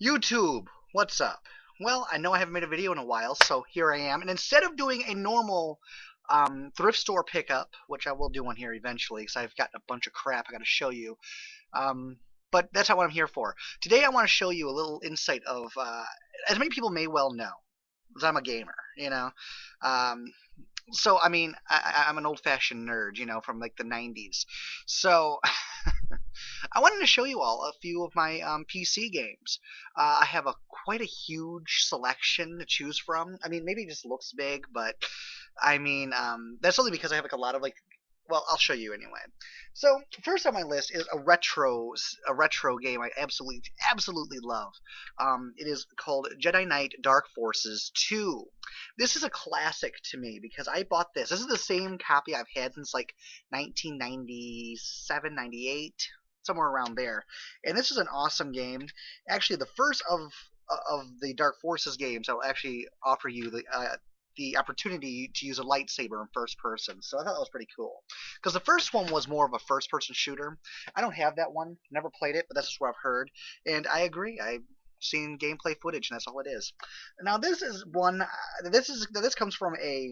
YouTube, what's up? Well, I know I haven't made a video in a while, so here I am. And instead of doing a normal thrift store pickup, which I will do one here eventually, because I've got a bunch of crap I got to show you, um, but that's not what I'm here for. Today, I want to show you a little insight of, as many people may well know, because I'm a gamer, Um, so I mean, I'm an old-fashioned nerd, from like the '90s. So I wanted to show you all a few of my PC games. I have quite a huge selection to choose from. I mean, maybe it just looks big, but I mean, that's only because I have like a lot of like. Well, I'll show you anyway. So first on my list is a retro game I absolutely love. It is called Jedi Knight Dark Forces 2. This is a classic to me because I bought this. This is the same copy I've had since like 1997, 98, somewhere around there. And this is an awesome game. Actually, the first of the Dark Forces games that will actually offer you the opportunity to use a lightsaber in first person. So I thought that was pretty cool. Because the first one was more of a first person shooter. I don't have that one, never played it, but that's just what I've heard. And I agree. I've seen gameplay footage, and that's all it is. Now this is one. This comes from a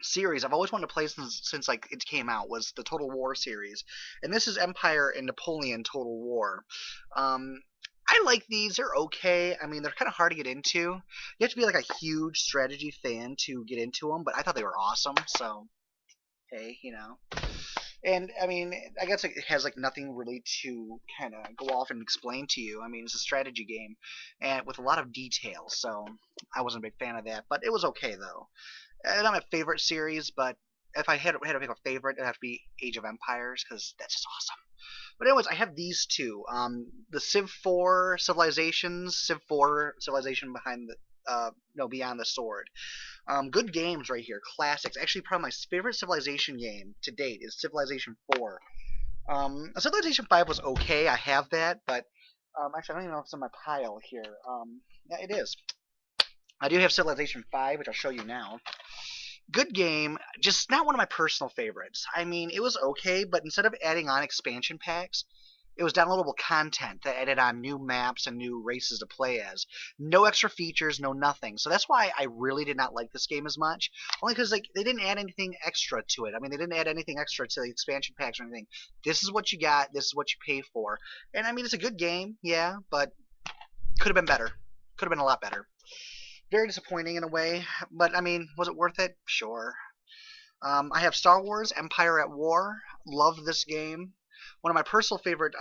series I've always wanted to play since like it came out, was the Total War series, and this is Empire and Napoleon Total War. Um, I like these. They're okay. I mean, they're kind of hard to get into. You have to be like a huge strategy fan to get into them, but I thought they were awesome. So hey. And I mean, I guess it has like nothing really to kind of go off and explain to you. I mean, it's a strategy game, and with a lot of detail. So I wasn't a big fan of that, but it was okay though. Not my favorite series, but if I had to pick a favorite, it'd have to be Age of Empires because that's just awesome. But anyways, I have these two. The Civ 4 Civilizations, Civ 4 Civilization behind the no, Beyond the Sword. Good games right here, classics. Actually, probably my favorite Civilization game to date is Civilization 4. Civilization 5 was okay. I have that, but actually, I don't even know if it's in my pile here. Yeah, it is. I do have Civilization 5, which I'll show you now. Good game, just not one of my personal favorites. I mean, it was okay, but instead of adding on expansion packs, it was downloadable content that added on new maps and new races to play as. No extra features, no nothing. So that's why I really did not like this game as much. Only because like they didn't add anything extra to it. I mean, they didn't add anything extra to the expansion packs or anything. This is what you got. This is what you pay for. And I mean, it's a good game, yeah, but could have been better. Could have been a lot better. Very disappointing in a way, but I mean, was it worth it? Sure. I have Star Wars Empire at War. Love this game. One of my personal favorite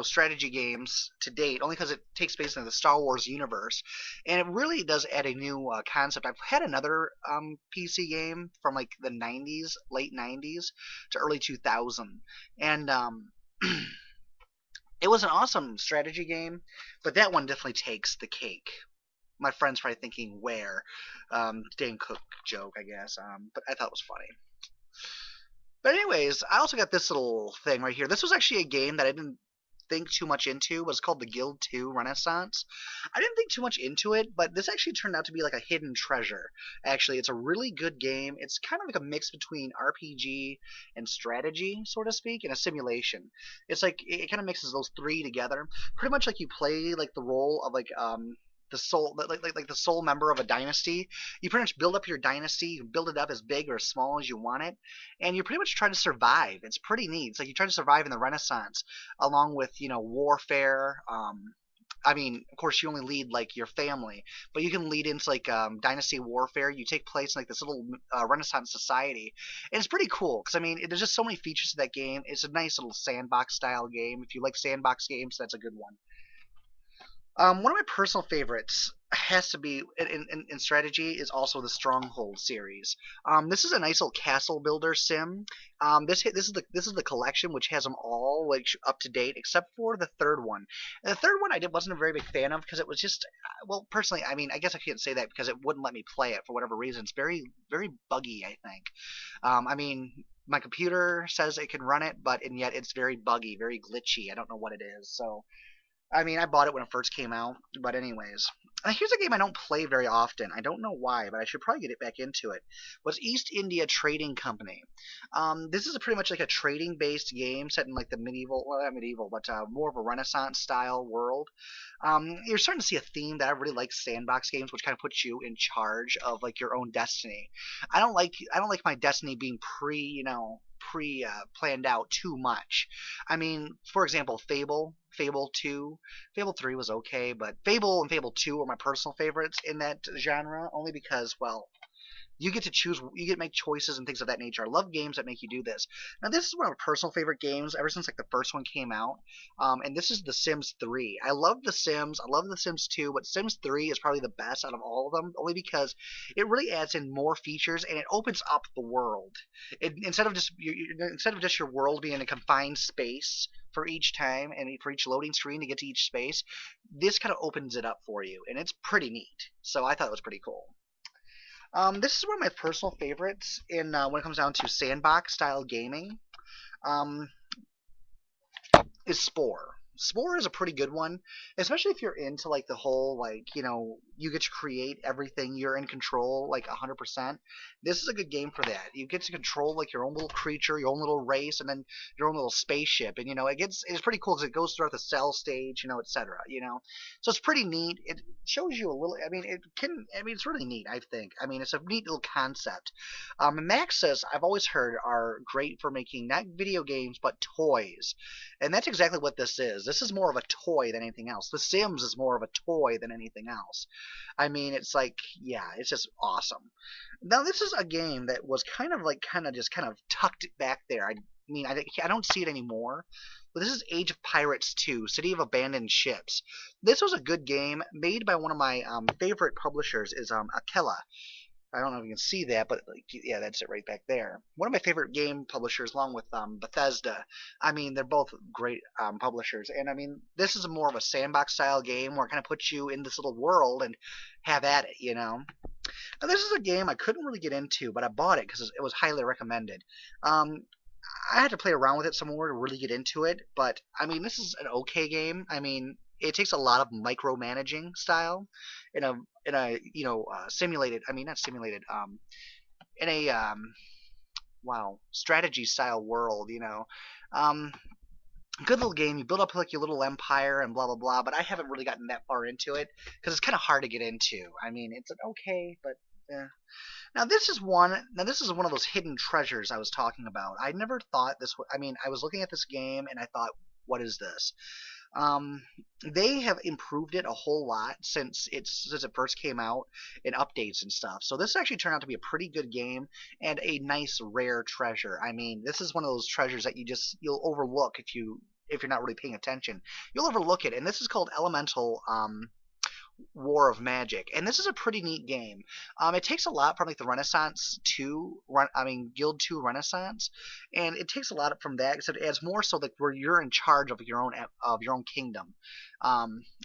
strategy games to date, only because it takes place in the Star Wars universe, and it really does add a new concept. I've had another PC game from like the '90s, late '90s to early 2000, and it was an awesome strategy game, but that one definitely takes the cake. My friend's probably thinking where. Dane Cook joke, I guess. But I thought it was funny. But anyways, I also got this little thing right here. This was actually a game that I didn't think too much into. It was called the Guild 2 Renaissance. I didn't think too much into it, but this actually turned out to be like a hidden treasure. Actually, it's a really good game. It's kind of like a mix between RPG and strategy, so to speak, and a simulation. It's like it kind of mixes those three together. Pretty much like you play like the role of like the sole like the sole member of a dynasty. You pretty much build up your dynasty. You build it up as big or as small as you want it, and you pretty much try to survive. It's pretty neat. It's like you try to survive in the Renaissance, along with warfare. I mean, of course, you only lead like your family, but you can lead into like dynasty warfare. You take place in like this little Renaissance society, and it's pretty cool because I mean, there's just so many features to that game. It's a nice little sandbox style game. If you like sandbox games, that's a good one. One of my personal favorites has to be in strategy is also the Stronghold series. This is a nice little castle builder sim. This is the collection which has them all like up to date except for the third one. And the third one wasn't a very big fan of because it was just well personally I mean I guess I can't say that because it wouldn't let me play it for whatever reason. It's very buggy I think. I mean my computer says it can run it but and yet it's very buggy, very glitchy. I don't know what it is. So I mean, I bought it when it first came out, but anyways. Here's a game I don't play very often. I don't know why, but I should probably get it back into it. Was East India Trading Company. This is pretty much like a trading-based game set in like the medieval, well, not medieval, but more of a Renaissance style world. You're starting to see a theme that I really like sandbox games, which kind of puts you in charge of like your own destiny. I don't like my destiny being planned out too much. I mean, for example, Fable 2, Fable 3 was okay, but Fable and Fable 2 are my personal favorites in that genre, only because, well, you get to choose, you get to make choices and things of that nature. I love games that make you do this. Now, this is one of my personal favorite games ever since like the first one came out, and this is The Sims 3. I love The Sims, I love The Sims 2, but Sims 3 is probably the best out of all of them, only because it really adds in more features and it opens up the world. Instead of just your world being a confined space for each time and for each loading screen to get to each space, this kind of opens it up for you, and it's pretty neat. So I thought it was pretty cool. This is one of my personal favorites in when it comes down to sandbox style gaming. Um, is Spore. Spore is a pretty good one, especially if you're into like the whole like you get to create everything. You're in control like 100%. This is a good game for that. You get to control like your own little creature, your own little race, and then your own little spaceship. And it's pretty cool because it goes throughout the cell stage, etc. So it's pretty neat. It shows you a little. I mean, it's really neat. I think. I mean, it's a neat little concept. Maxis, I've always heard, are great for making not video games but toys. And that's exactly what this is. This is more of a toy than anything else. The Sims is more of a toy than anything else. I mean, it's like, yeah, it's just awesome. Now, this is a game that was kind of tucked back there. I mean, I don't see it anymore. But this is Age of Pirates 2, City of Abandoned Ships. This was a good game made by one of my favorite publishers, is Akela. I don't know if you can see that, but like, yeah, that's it right back there. One of my favorite game publishers, along with Bethesda. I mean, they're both great publishers, and I mean, this is more of a sandbox style game where it kind of puts you in this little world and have at it. Now, this is a game I couldn't really get into, but I bought it because it was highly recommended. Um, I had to play around with it some more to really get into it, but I mean, this is an okay game. I mean, it takes a lot of micromanaging style in a simulated. I mean, not simulated. In a wow, strategy style world. Um, good little game. You build up like your little empire and blah blah blah. But I haven't really gotten that far into it because it's kind of hard to get into. I mean, it's an okay, but eh. Now this is one of those hidden treasures I was talking about. I never thought this. I mean, I was looking at this game and I thought, what is this? Um, they have improved it a whole lot since it first came out in updates and stuff. So this actually turned out to be a pretty good game and a nice rare treasure. I mean, this is one of those treasures that you'll overlook if you're not really paying attention. You'll overlook it, and this is called Elemental War of Magic, and this is a pretty neat game. It takes a lot from like the Renaissance 2, Guild 2 Renaissance, and it takes a lot from that. Except it adds more so that where you're in charge of your own kingdom.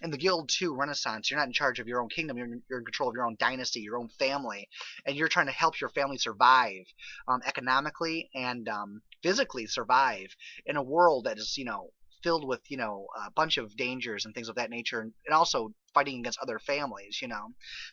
In the Guild 2 Renaissance, you're not in charge of your own kingdom. You're in control of your own dynasty, your own family, and you're trying to help your family survive economically and physically survive in a world that is filled with a bunch of dangers and things of that nature, and also fighting against other families.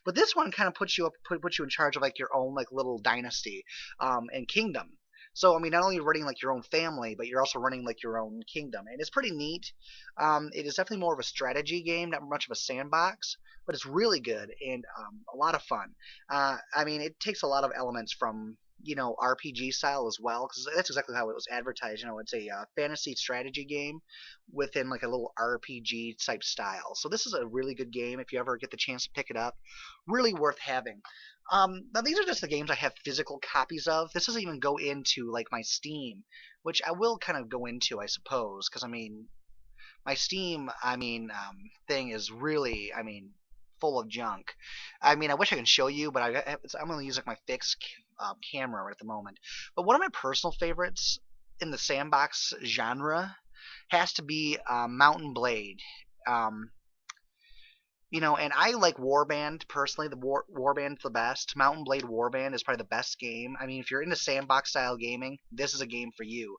But this one kind of puts you in charge of like your own like little dynasty and kingdom. So I mean, not only are you running like your own family, but you're also running like your own kingdom, and it's pretty neat. It is definitely more of a strategy game, not much of a sandbox, but it's really good and a lot of fun. I mean, it takes a lot of elements from RPG style as well, because that's exactly how it was advertised. It's a fantasy strategy game within like a little RPG type style. So this is a really good game if you ever get the chance to pick it up. Really worth having. Now these are just the games I have physical copies of. This doesn't even go into like my Steam, which I will kind of go into, I suppose, because I mean my Steam, thing is really, full of junk. I mean, I wish I could show you, but I'm going to use like my fixed camera at the moment. But one of my personal favorites in the sandbox genre has to be Mountain Blade. Um, And I like Warband personally. The Warband's the best. Mountain Blade Warband is probably the best game. I mean, if you're into sandbox style gaming, this is a game for you.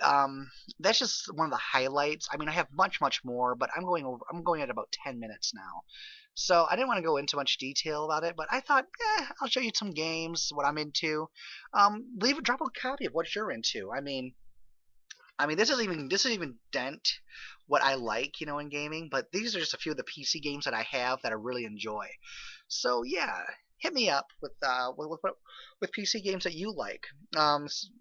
Um, that's just one of the highlights. I mean, I have much more, but I'm going at about 10 minutes now. So I didn't want to go into much detail about it, but I thought, I'll show you some games, what I'm into. Drop a copy of what you're into. I mean, this is even dent what I like, in gaming. But these are just a few of the PC games that I have that I really enjoy. So yeah, hit me up with PC games that you like,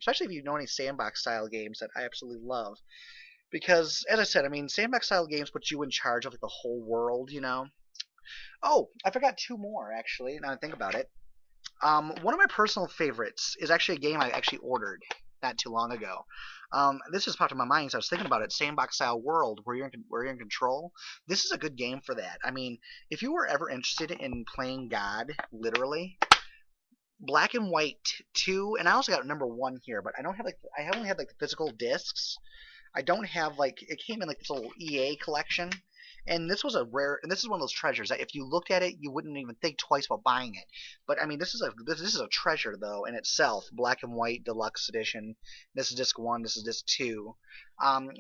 especially if you know any sandbox style games that I absolutely love. Because as I said, I mean, sandbox style games put you in charge of like the whole world. Oh, I forgot two more actually. Now I think about it. One of my personal favorites is actually a game I actually ordered not too long ago. This just popped in my mind as I was thinking about it. Sandbox style world where you're in control. This is a good game for that. I mean, if you were ever interested in playing God, literally, Black and White 2, and I also got number 1 here, but I only had like the physical discs. I don't have like it came in like this little EA collection, and this is one of those treasures that if you looked at it, you wouldn't even think twice about buying it. But I mean, this is a treasure though in itself. Black and White Deluxe Edition. This is disc 1. This is disc 2.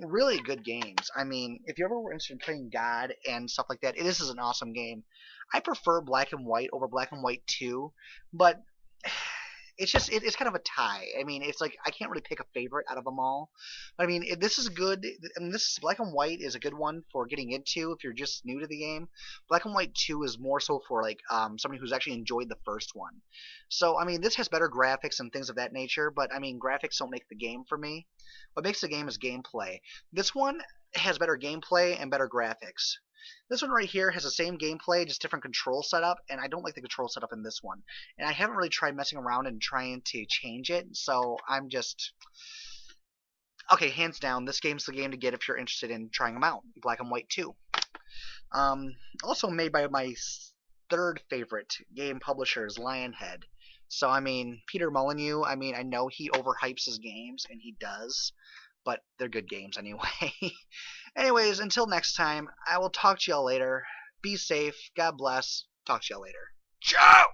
Really good games. I mean, if you ever were interested in playing God and stuff like that, this is an awesome game. I prefer Black and White over Black and White 2, but it's kind of a tie. I mean, it's like I can't really pick a favorite out of them all. But I mean, this is good. I mean, this Black and White is a good one for getting into if you're just new to the game. Black and White 2 is more so for like somebody who's actually enjoyed the first one. So I mean, this has better graphics and things of that nature. But I mean, graphics don't make the game for me. What makes the game is gameplay. This one has better gameplay and better graphics. This one right here has the same gameplay, just different control setup, and I don't like the control setup in this one. And I haven't really tried messing around and trying to change it, so I'm just okay. Hands down, this game's the game to get if you're interested in trying them out. Black and White 2. Um, Also made by my third favorite game publisher is Lionhead. So I mean, Peter Molyneux. I mean, I know he overhypes his games, and he does, but they're good games anyway. Anyways, until next time, I will talk to y'all later. Be safe. God bless. Talk to y'all later. Ciao!